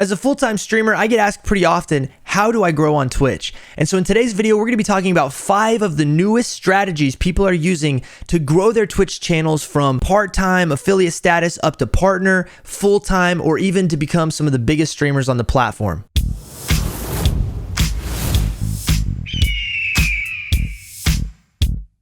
As a full-time streamer, I get asked pretty often, how do I grow on Twitch? And so in today's video, we're going to be talking about 5 of the newest strategies people are using to grow their Twitch channels from part-time affiliate status up to partner, full-time, or even to become some of the biggest streamers on the platform.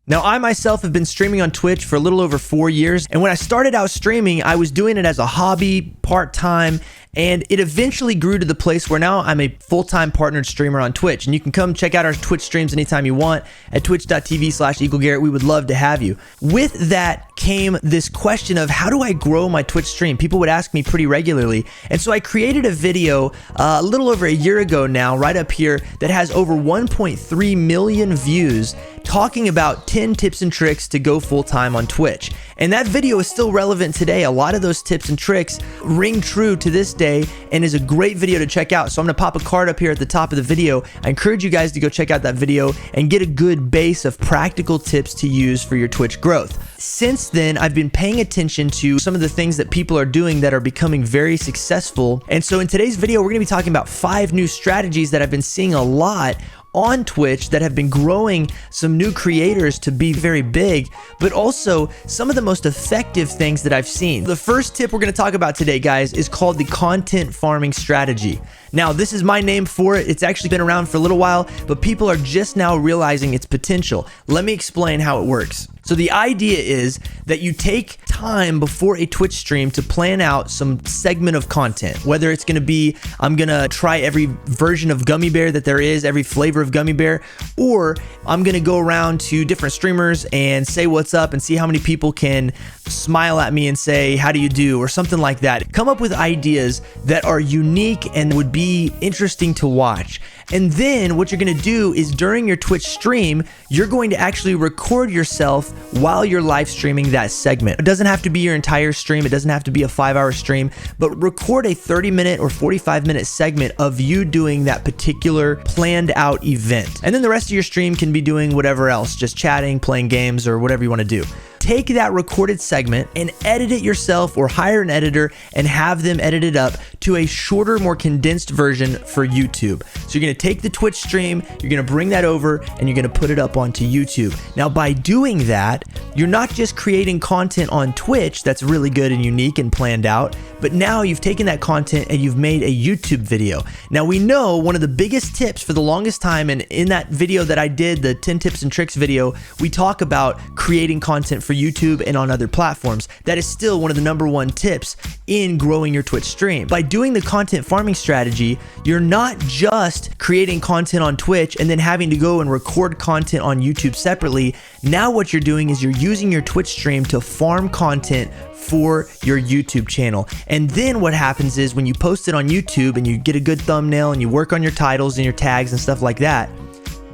Now, I myself have been streaming on Twitch for a little over 4 years, and when I started out streaming, I was doing it as a hobby, part-time, and it eventually grew to the place where now I'm a full-time partnered streamer on Twitch. And you can come check out our Twitch streams anytime you want at twitch.tv/EagleGarrett. We would love to have you. With that came this question of how do I grow my Twitch stream? People would ask me pretty regularly. And so I created a video a little over a year ago now, right up here, that has over 1.3 million views talking about 10 tips and tricks to go full-time on Twitch. And that video is still relevant today. A lot of those tips and tricks ring true to this day and is a great video to check out. So I'm gonna pop a card up here at the top of the video. I encourage you guys to go check out that video and get a good base of practical tips to use for your Twitch growth. Since then, I've been paying attention to some of the things that people are doing that are becoming very successful. And so in today's video, we're gonna be talking about 5 new strategies that I've been seeing a lot on Twitch that have been growing some new creators to be very big, but also some of the most effective things that I've seen. The first tip we're going to talk about today, guys, is called the content farming strategy. Now, this is my name for it. It's actually been around for a little while, but people are just now realizing its potential. Let me explain how it works. So the idea is that you take time before a Twitch stream to plan out some segment of content, whether it's going to be, I'm going to try every version of gummy bear that there is, every flavor of gummy bear, or I'm going to go around to different streamers and say what's up and see how many people can smile at me and say, how do you do? Or something like that. Come up with ideas that are unique and would be interesting to watch. And then what you're going to do is during your Twitch stream, you're going to actually record yourself while you're live streaming that segment. It doesn't have to be your entire stream. It doesn't have to be a 5-hour stream, but record a 30-minute or 45-minute segment of you doing that particular planned out event. And then the rest of your stream can be doing whatever else, just chatting, playing games, or whatever you want to do. Take that recorded segment and edit it yourself or hire an editor and have them edit it up to a shorter, more condensed version for YouTube. So you're going to take the Twitch stream, you're going to bring that over, and you're going to put it up onto YouTube. Now, by doing that, you're not just creating content on Twitch that's really good and unique and planned out, but now you've taken that content and you've made a YouTube video. Now, we know one of the biggest tips for the longest time, and in that video that I did, the 10 tips and tricks video, we talk about creating content for YouTube and on other platforms. That is still one of the #1 tips in growing your Twitch stream. By doing the content farming strategy, you're not just creating content on Twitch and then having to go and record content on YouTube separately. Now what you're doing is you're using your Twitch stream to farm content for your YouTube channel. And then what happens is when you post it on YouTube and you get a good thumbnail and you work on your titles and your tags and stuff like that,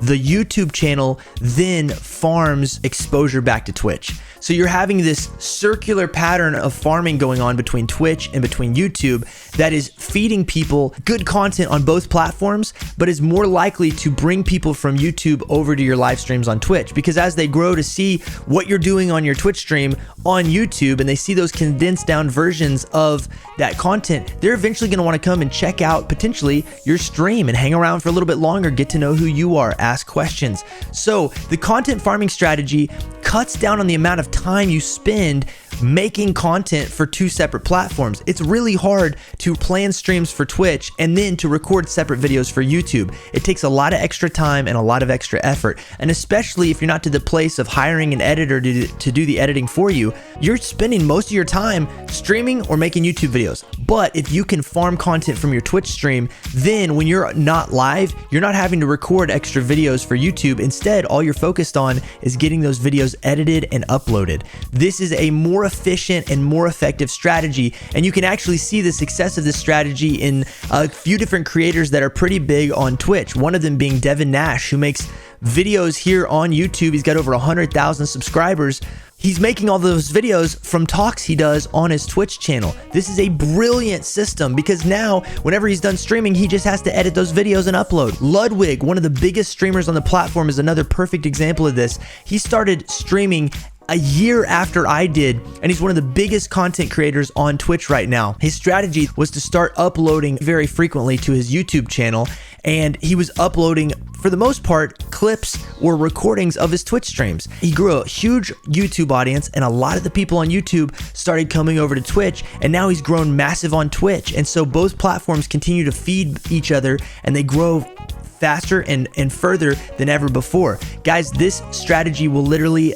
the YouTube channel then farms exposure back to Twitch. So you're having this circular pattern of farming going on between Twitch and between YouTube that is feeding people good content on both platforms, but is more likely to bring people from YouTube over to your live streams on Twitch. Because as they grow to see what you're doing on your Twitch stream on YouTube and they see those condensed down versions of that content, they're eventually going to want to come and check out potentially your stream and hang around for a little bit longer, get to know who you are, ask questions. So the content farming strategy cuts down on the amount of time you spend making content for 2 separate platforms. It's really hard to plan streams for Twitch and then to record separate videos for YouTube. It takes a lot of extra time and a lot of extra effort. And especially if you're not to the place of hiring an editor to do the editing for you, you're spending most of your time streaming or making YouTube videos. But if you can farm content from your Twitch stream, then when you're not live, you're not having to record extra videos for YouTube. Instead, all you're focused on is getting those videos edited and uploaded. This is a more efficient and more effective strategy, and you can actually see the success of this strategy in a few different creators that are pretty big on Twitch. One of them being Devin Nash, who makes videos here on YouTube. He's got over 100,000 subscribers. He's making all those videos from talks he does on his Twitch channel. This is a brilliant system because now whenever he's done streaming, he just has to edit those videos and upload. Ludwig, one of the biggest streamers on the platform, is another perfect example of this. He started streaming a year after I did, and he's one of the biggest content creators on Twitch right now. His strategy was to start uploading very frequently to his YouTube channel, and he was uploading, for the most part, clips or recordings of his Twitch streams. He grew a huge YouTube audience, and a lot of the people on YouTube started coming over to Twitch, and now he's grown massive on Twitch. And so both platforms continue to feed each other, and they grow faster and further than ever before. Guys, this strategy will literally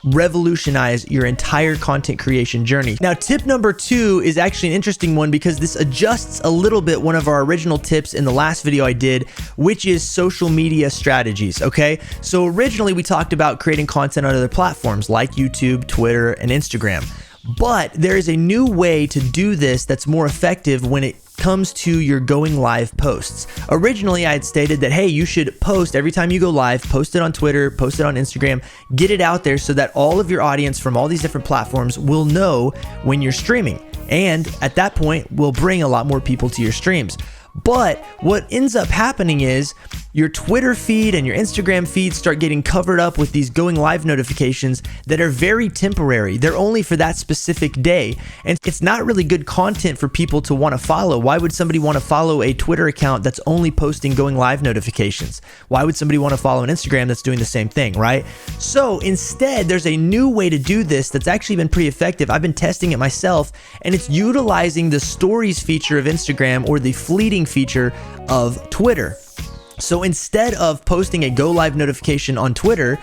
revolutionize your entire content creation journey. Now, tip number 2 is actually an interesting one because this adjusts a little bit one of our original tips in the last video I did, which is social media strategies, okay? So originally we talked about creating content on other platforms like YouTube, Twitter, and Instagram. But there is a new way to do this that's more effective when it comes to your going live posts. Originally, I had stated that, hey, you should post every time you go live, post it on Twitter, post it on Instagram, get it out there so that all of your audience from all these different platforms will know when you're streaming. And at that point, we'll bring a lot more people to your streams. But what ends up happening is your Twitter feed and your Instagram feed start getting covered up with these going live notifications that are very temporary. They're only for that specific day. And it's not really good content for people to want to follow. Why would somebody want to follow a Twitter account that's only posting going live notifications? Why would somebody want to follow an Instagram that's doing the same thing, right? So instead, there's a new way to do this that's actually been pretty effective. I've been testing it myself, and it's utilizing the stories feature of Instagram or the fleeting feature of Twitter. So instead of posting a go live notification on Twitter,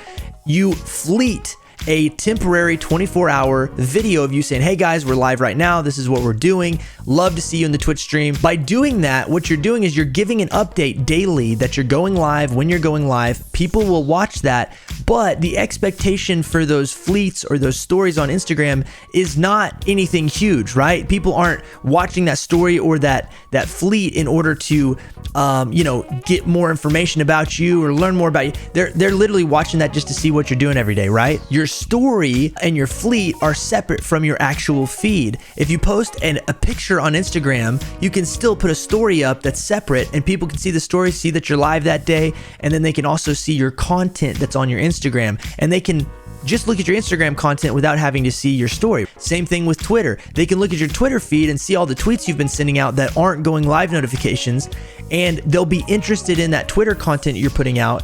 you fleet a temporary 24-hour video of you saying, hey guys, we're live right now. This is what we're doing. Love to see you in the Twitch stream. By doing that, what you're doing is you're giving an update daily that you're going live when you're going live. People will watch that, but the expectation for those fleets or those stories on Instagram is not anything huge, right? People aren't watching that story or that fleet in order to get more information about you or learn more about you. They're literally watching that just to see what you're doing every day, right? Your story and your fleet are separate from your actual feed. If you post a picture on Instagram, you can still put a story up that's separate, and people can see the story, see that you're live that day, and then they can also see your content that's on your Instagram, and they can just look at your Instagram content without having to see your story. Same thing with Twitter. They can look at your Twitter feed and see all the tweets you've been sending out that aren't going live notifications, and they'll be interested in that Twitter content you're putting out,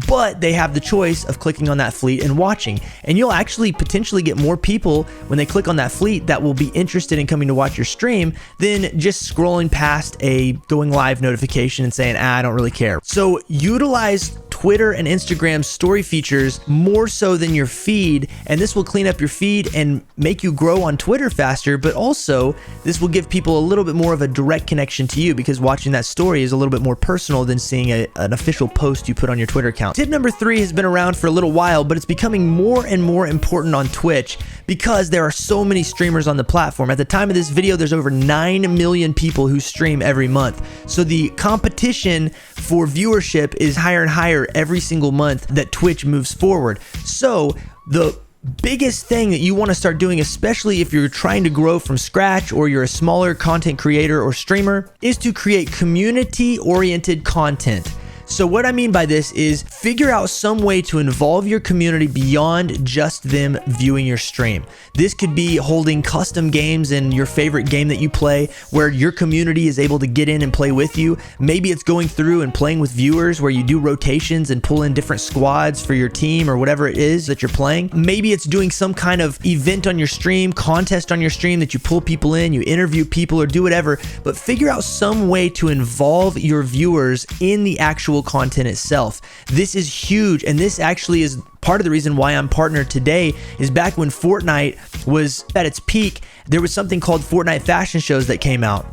but they have the choice of clicking on that fleet and watching. And you'll actually potentially get more people when they click on that fleet that will be interested in coming to watch your stream than just scrolling past a going live notification and saying, I don't really care. So utilize Twitter and Instagram story features more so than your feed, and this will clean up your feed and make you grow on Twitter faster, but also this will give people a little bit more of a direct connection to you because watching that story is a little bit more personal than seeing an official post you put on your Twitter account. Tip number 3 has been around for a little while, but it's becoming more and more important on Twitch because there are so many streamers on the platform. At the time of this video, there's over 9 million people who stream every month. So the competition for viewership is higher and higher every single month that Twitch moves forward. So the biggest thing that you want to start doing, especially if you're trying to grow from scratch or you're a smaller content creator or streamer, is to create community-oriented content. So what I mean by this is figure out some way to involve your community beyond just them viewing your stream. This could be holding custom games in your favorite game that you play where your community is able to get in and play with you. Maybe it's going through and playing with viewers where you do rotations and pull in different squads for your team or whatever it is that you're playing. Maybe it's doing some kind of event on your stream, contest on your stream that you pull people in, you interview people or do whatever, but figure out some way to involve your viewers in the actual content itself. This is huge, and this actually is part of the reason why I'm partnered today. Is back when Fortnite was at its peak, there was something called Fortnite fashion shows that came out.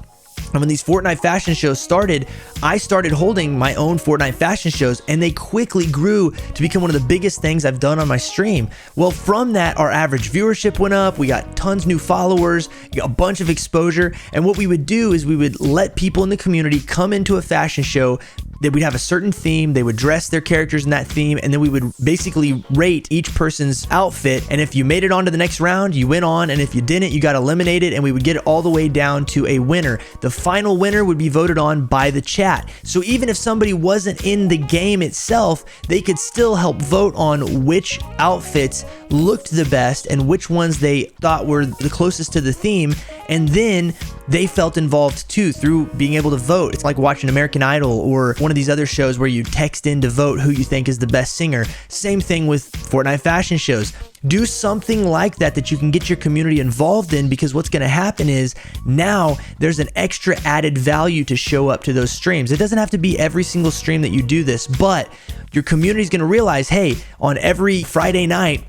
And when these Fortnite fashion shows started, I started holding my own Fortnite fashion shows, and they quickly grew to become one of the biggest things I've done on my stream. Well, from that, our average viewership went up. We got tons new followers, a bunch of exposure. And what we would do is we would let people in the community come into a fashion show. That we'd have a certain theme, they would dress their characters in that theme, and then we would basically rate each person's outfit, and if you made it on to the next round, you went on, and if you didn't, you got eliminated, and we would get it all the way down to a winner. The final winner would be voted on by the chat. So even if somebody wasn't in the game itself, they could still help vote on which outfits looked the best and which ones they thought were the closest to the theme, and then they felt involved too through being able to vote. It's like watching American Idol or one of these other shows where you text in to vote who you think is the best singer. Same thing with Fortnite fashion shows. Do something like that you can get your community involved in, because what's going to happen is now there's an extra added value to show up to those streams. It doesn't have to be every single stream that you do this, but your community is going to realize, hey, on every Friday night,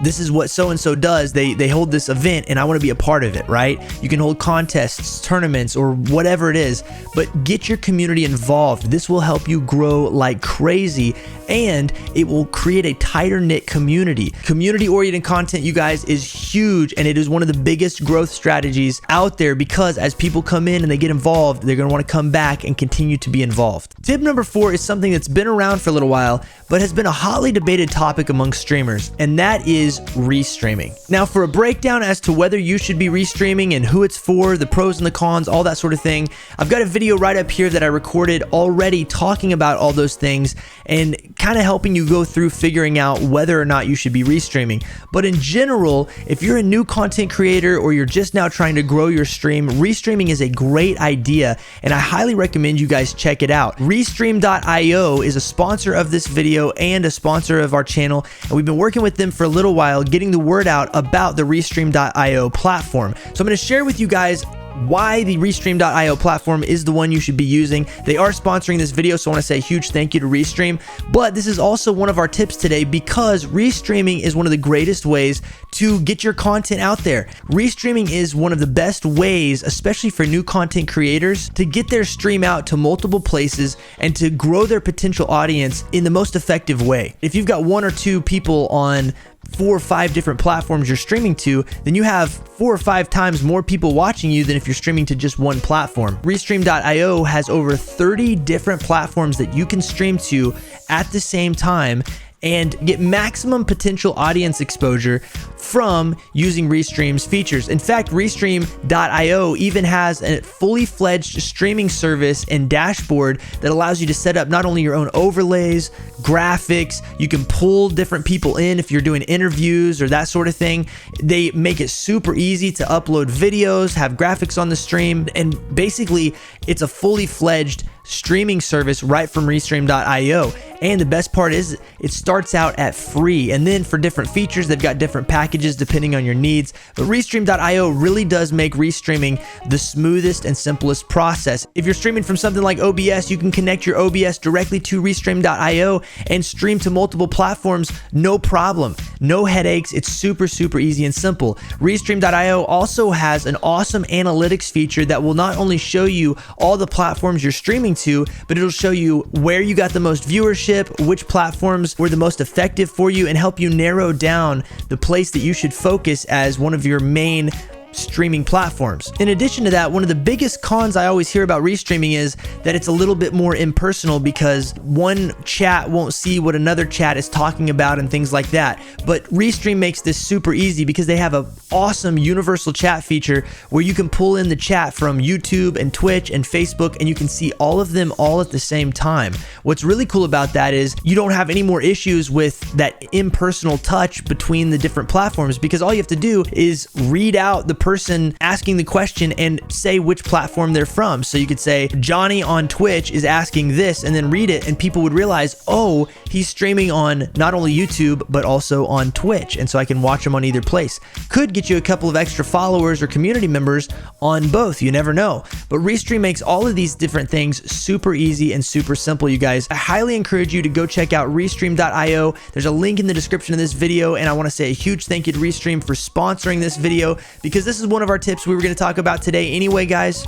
this is what so-and-so does. They hold this event and I want to be a part of it, right? You can hold contests, tournaments, or whatever it is, but get your community involved. This will help you grow like crazy, and it will create a tighter knit community. Community-oriented content, you guys, is huge, and it is one of the biggest growth strategies out there, because as people come in and they get involved, they're going to want to come back and continue to be involved. Tip number 4 is something that's been around for a little while, but has been a hotly debated topic among streamers, and that is restreaming. Now, for a breakdown as to whether you should be restreaming and who it's for, the pros and the cons, all that sort of thing, I've got a video right up here that I recorded already talking about all those things and kind of helping you go through figuring out whether or not you should be restreaming. But in general, if you're a new content creator or you're just now trying to grow your stream, restreaming is a great idea, and I highly recommend you guys check it out. Restream.io is a sponsor of this video and a sponsor of our channel, and we've been working with them for a little while, getting the word out about the Restream.io platform. So I'm going to share with you guys why the Restream.io platform is the one you should be using. They are sponsoring this video, so I want to say a huge thank you to Restream. But this is also one of our tips today, because restreaming is one of the greatest ways to get your content out there. Restreaming is one of the best ways, especially for new content creators, to get their stream out to multiple places and to grow their potential audience in the most effective way. If you've got 1 or 2 people on 4 or 5 different platforms you're streaming to, then you have 4 or 5 times more people watching you than if you're streaming to just one platform. Restream.io has over 30 different platforms that you can stream to at the same time and get maximum potential audience exposure from using Restream's features. In fact, Restream.io even has a fully fledged streaming service and dashboard that allows you to set up not only your own overlays, graphics, you can pull different people in if you're doing interviews or that sort of thing. They make it super easy to upload videos, have graphics on the stream, and basically it's a fully fledged streaming service right from Restream.io. And the best part is it starts out at free, and then for different features they've got different packages depending on your needs. But Restream.io really does make restreaming the smoothest and simplest process. If you're streaming from something like OBS, you can connect your OBS directly to Restream.io and stream to multiple platforms, no problem, no headaches. It's super easy and simple. Restream.io also has an awesome analytics feature that will not only show you all the platforms you're streaming to, but it'll show you where you got the most viewership, which platforms were the most effective for you, and help you narrow down the place that you should focus as one of your main streaming platforms. In addition to that, one of the biggest cons I always hear about restreaming is that it's a little bit more impersonal, because one chat won't see what another chat is talking about and things like that. But Restream makes this super easy because they have an awesome universal chat feature where you can pull in the chat from YouTube and Twitch and Facebook, and you can see all of them all at the same time. What's really cool about that is you don't have any more issues with that impersonal touch between the different platforms, because all you have to do is read out the person asking the question and say which platform they're from. So you could say Johnny on Twitch is asking this, and then read it, and people would realize, oh, he's streaming on not only YouTube but also on Twitch, and so I can watch him on either place. Could get you a couple of extra followers or community members on both, you never know. But Restream makes all of these different things super easy and super simple, you guys. I highly encourage you to go check out Restream.io. There's a link in the description of this video, and I want to say a huge thank you to Restream for sponsoring this video, because this is one of our tips we were going to talk about today anyway, guys.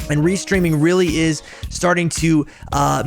And restreaming really is starting to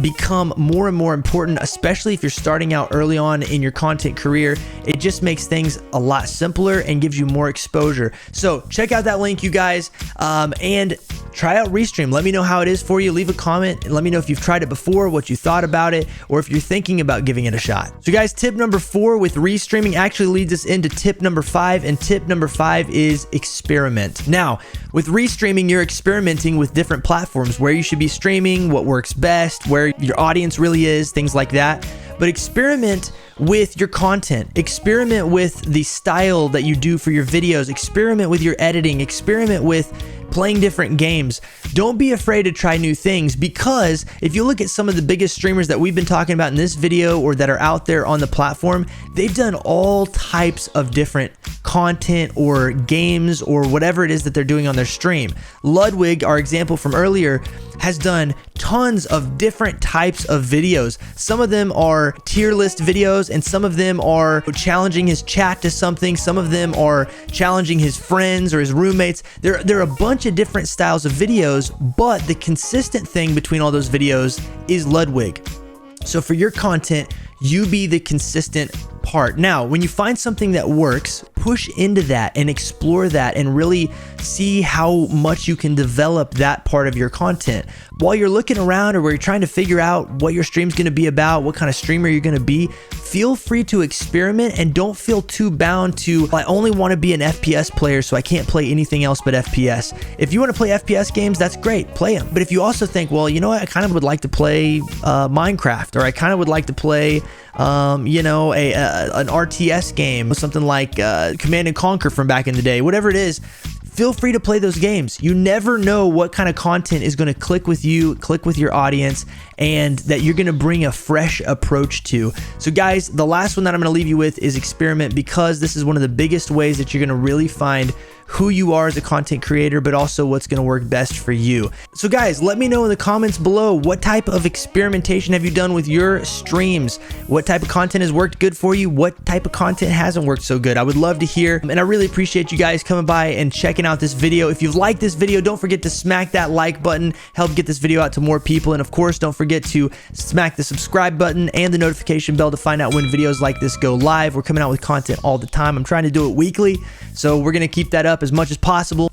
become more and more important, especially if you're starting out early on in your content career. It just makes things a lot simpler and gives you more exposure. So check out that link, you guys, and try out Restream. Let me know how it is for you. Leave a comment and let me know if you've tried it before, what you thought about it, or if you're thinking about giving it a shot. So guys, tip number 4 with restreaming actually leads us into tip number 5, and tip number 5 is experiment. Now, with restreaming, you're experimenting with different platforms, where you should be streaming, what works best, where your audience really is, things like that. but experiment with your content, experiment with the style that you do for your videos, experiment with your editing, experiment with playing different games. Don't be afraid to try new things, because if you look at some of the biggest streamers that we've been talking about in this video or that are out there on the platform, they've done all types of different content or games or whatever it is that they're doing on their stream. Ludwig, our example from earlier, has done tons of different types of videos. Some of them are tier list videos, and some of them are challenging his chat to something. Some of them are challenging his friends or his roommates. There are a bunch of different styles of videos, but the consistent thing between all those videos is Ludwig. So for your content, you be the consistent part. Now, when you find something that works, push into that and explore that and really see how much you can develop that part of your content. While you're looking around or where you're trying to figure out what your stream's going to be about, what kind of streamer you're going to be, feel free to experiment and don't feel too bound to, I only want to be an FPS player, so I can't play anything else but FPS. If you want to play FPS games, that's great, play them. But if you also think, well, you know what, I kind of would like to play Minecraft, or I kind of would like to play you know, an RTS game, something like Command and Conquer from back in the day, whatever it is, feel free to play those games. You never know what kind of content is going to click with you, click with your audience, and that you're going to bring a fresh approach to. So guys, the last one that I'm going to leave you with is experiment, because this is one of the biggest ways that you're going to really find who you are as a content creator, but also what's going to work best for you. So guys, let me know in the comments below, what type of experimentation have you done with your streams? What type of content has worked good for you? What type of content hasn't worked so good? I would love to hear, and I really appreciate you guys coming by and checking out this video. If you've liked this video, don't forget to smack that like button, help get this video out to more people, and of course, don't forget to smack the subscribe button and the notification bell to find out when videos like this go live. We're coming out with content all the time. I'm trying to do it weekly, so we're going to keep that up as much as possible.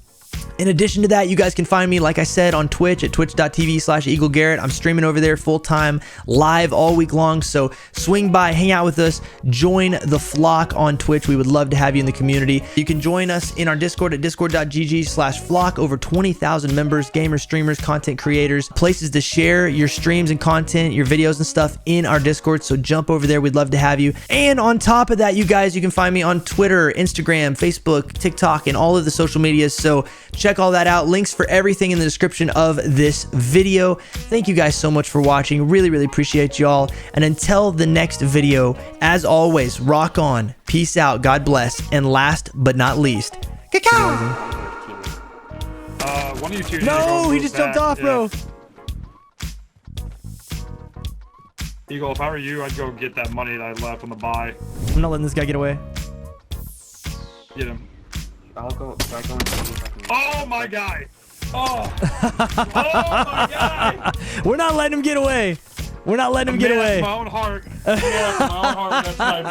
In addition to that, you guys can find me, like I said, on Twitch at twitch.tv/EagleGarrett. I'm streaming over there full-time, live all week long, so swing by, hang out with us, join the flock on Twitch. We would love to have you in the community. You can join us in our Discord at discord.gg/flock. Over 20,000 members, gamers, streamers, content creators, places to share your streams and content, your videos and stuff in our Discord, so jump over there. We'd love to have you. And on top of that, you guys, you can find me on Twitter, Instagram, Facebook, TikTok, and all of the social medias, so check all that out. Links for everything in the description of this video. Thank you guys so much for watching. Really appreciate y'all. And until the next video, as always, rock on, peace out, God bless, and last but not least, cacao! One of you two. No, he just jumped off, bro. Eagle, if I were you, I'd go get that money that I left on the buy. I'm not letting this guy get away. Get him. I'll go and see if I can... Oh my guy! Oh! Oh my guy! We're not letting him get away. We're not letting him get away. My own heart. Yeah, my own heart. That's my